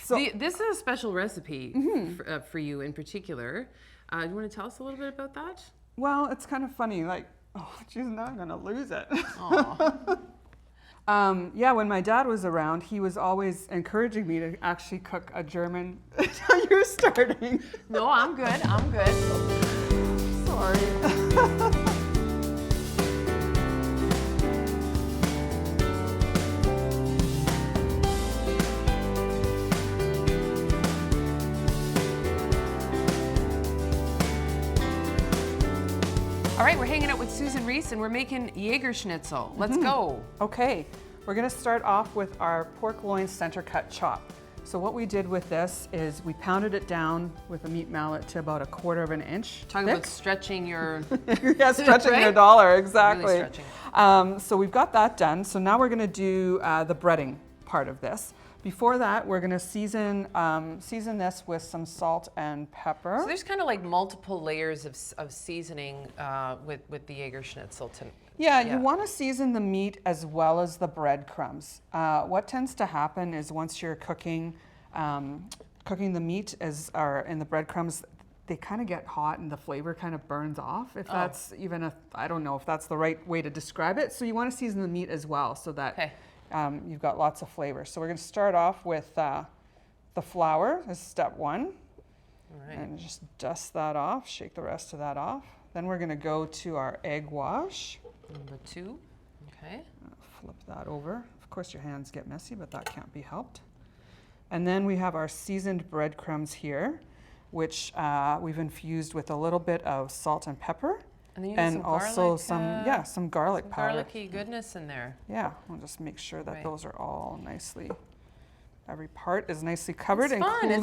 This is a special recipe for you in particular. Do you want to tell us a little bit about that? Well, it's kind of funny, like, oh, geez, now I'm gonna lose it. Yeah, when my dad was around, he was always encouraging me to actually cook a German. You're starting. No, I'm good. I'm good. Sorry. All right, we're hanging out with Susan Reese and we're making Jägerschnitzel. Let's go. Okay, we're gonna start off with our pork loin center cut chop. So what we did with this is we pounded it down with a meat mallet to about 1/4 of an inch. Talking about stretching your... Yeah, stretching right? your dollar, exactly. Really stretching. So we've got that done. So now we're gonna do the breading part of this. Before that, we're gonna season this with some salt and pepper. So there's kind of like multiple layers of seasoning with the Jägerschnitzel. Yeah, you want to season the meat as well as the breadcrumbs. What tends to happen is once you're cooking the meat in the breadcrumbs, they kind of get hot and the flavor kind of burns off. If that's even I don't know if that's the right way to describe it. So you want to season the meat as well so that you've got lots of flavor. So we're going to start off with the flour as step one. All right. And just dust that off, shake the rest of that off. Then we're going to go to our egg wash. Number 2, okay. Flip that over. Of course your hands get messy, but that can't be helped. And then we have our seasoned breadcrumbs here, which we've infused with a little bit of salt and pepper. And also some garlic powder. Garlicky goodness in there. Yeah, we'll just make sure that those are all nicely, every part is nicely covered, including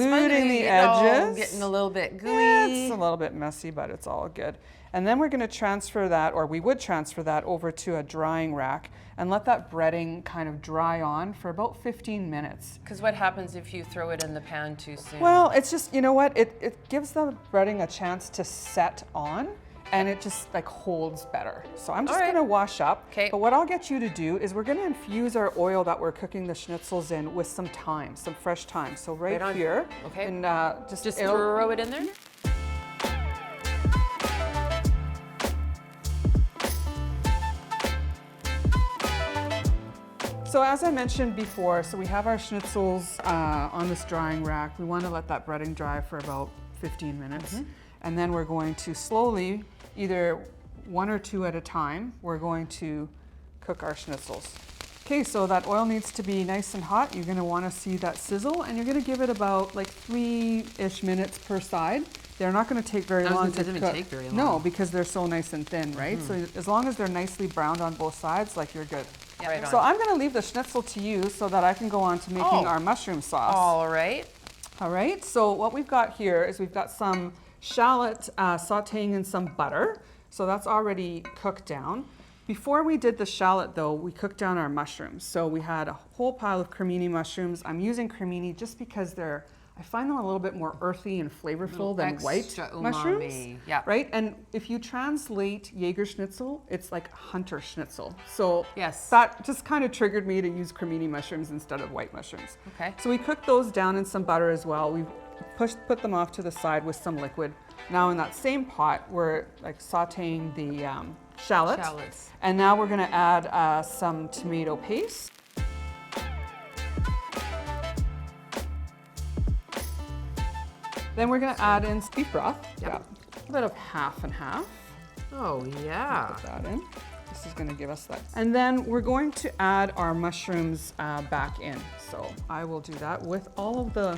the edges. Getting a little bit gooey. Yeah, it's a little bit messy, but it's all good. And then we're going to transfer that, or we would transfer that over to a drying rack and let that breading kind of dry on for about 15 minutes. Because what happens if you throw it in the pan too soon? Well, it's just, you know what, it gives the breading a chance to set on. And it just like holds better. So I'm just gonna wash up. Okay. But what I'll get you to do is we're gonna infuse our oil that we're cooking the schnitzels in with some thyme, some fresh thyme. So right here. Okay. And just throw it in there? So as I mentioned before, so we have our schnitzels on this drying rack. We wanna let that breading dry for about 15 minutes. And then we're going to slowly, either 1 or 2 at a time, we're going to cook our schnitzels. Okay, so that oil needs to be nice and hot. You're gonna wanna see that sizzle, and you're gonna give it about like 3-ish minutes per side. They're not gonna take very long to cook. Take very long. No, because they're so nice and thin, right? So as long as they're nicely browned on both sides, like you're good. Yeah, right on. So I'm gonna leave the schnitzel to you so that I can go on to making our mushroom sauce. All right. All right, so what we've got here is we've got some shallot sauteing in some butter. So that's already cooked down. Before we did the shallot though, we cooked down our mushrooms. So we had a whole pile of cremini mushrooms. I'm using cremini just because I find them a little bit more earthy and flavorful than white mushrooms. Yeah. Right? And if you translate Jägerschnitzel, it's like hunter schnitzel. So that just kind of triggered me to use cremini mushrooms instead of white mushrooms. Okay. So we cooked those down in some butter as well. We put them off to the side with some liquid. Now in that same pot, we're like sauteing the shallots. And now we're gonna add some tomato paste. Then we're gonna add in beef broth. Yeah. A bit of half and half. Oh yeah. Put that in. This is gonna give us that. And then we're going to add our mushrooms back in. So I will do that with all of the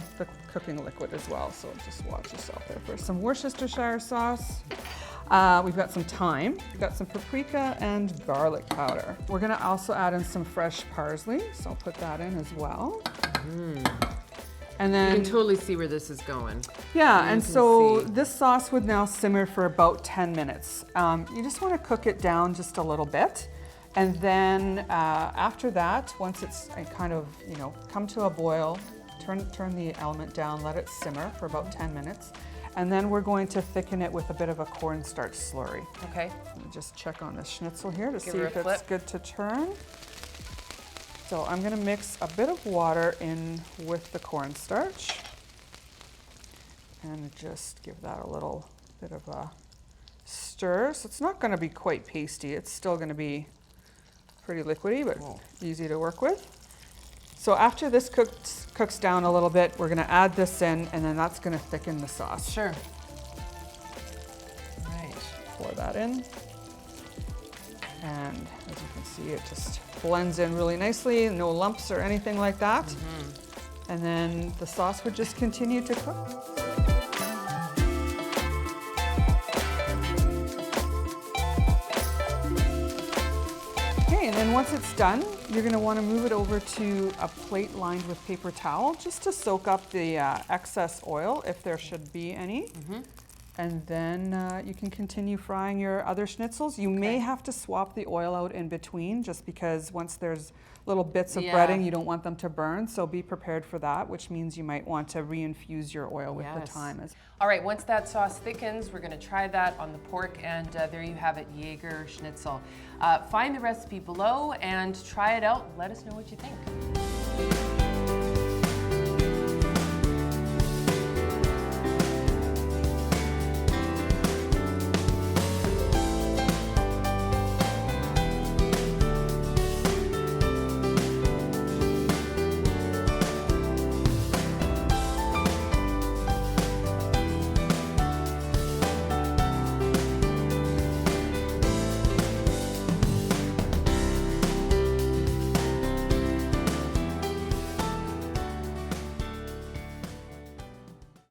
cooking liquid as well. So just watch yourself there. For some Worcestershire sauce. We've got some thyme, we've got some paprika and garlic powder. We're gonna also add in some fresh parsley. So I'll put that in as well. And then you can totally see where this is going. Yeah, and so this sauce would now simmer for about 10 minutes. You just want to cook it down just a little bit. And then after that, once it's kind of, come to a boil, turn the element down, let it simmer for about 10 minutes. And then we're going to thicken it with a bit of a cornstarch slurry. Okay. Just check on the schnitzel here to see if it's good to turn. So I'm gonna mix a bit of water in with the cornstarch and just give that a little bit of a stir. So it's not gonna be quite pasty. It's still gonna be pretty liquidy, but easy to work with. So after this cooks down a little bit, we're gonna add this in, and then that's gonna thicken the sauce. Sure. Right. Pour that in. And as you can see, it just blends in really nicely, no lumps or anything like that. And then the sauce would just continue to cook. Okay, and then once it's done, you're gonna wanna move it over to a plate lined with paper towel just to soak up the excess oil, if there should be any. And then you can continue frying your other schnitzels. You may have to swap the oil out in between, just because once there's little bits of breading, you don't want them to burn. So be prepared for that, which means you might want to reinfuse your oil with the time. All right, once that sauce thickens, we're gonna try that on the pork, and there you have it, Jägerschnitzel. Find the recipe below and try it out. Let us know what you think.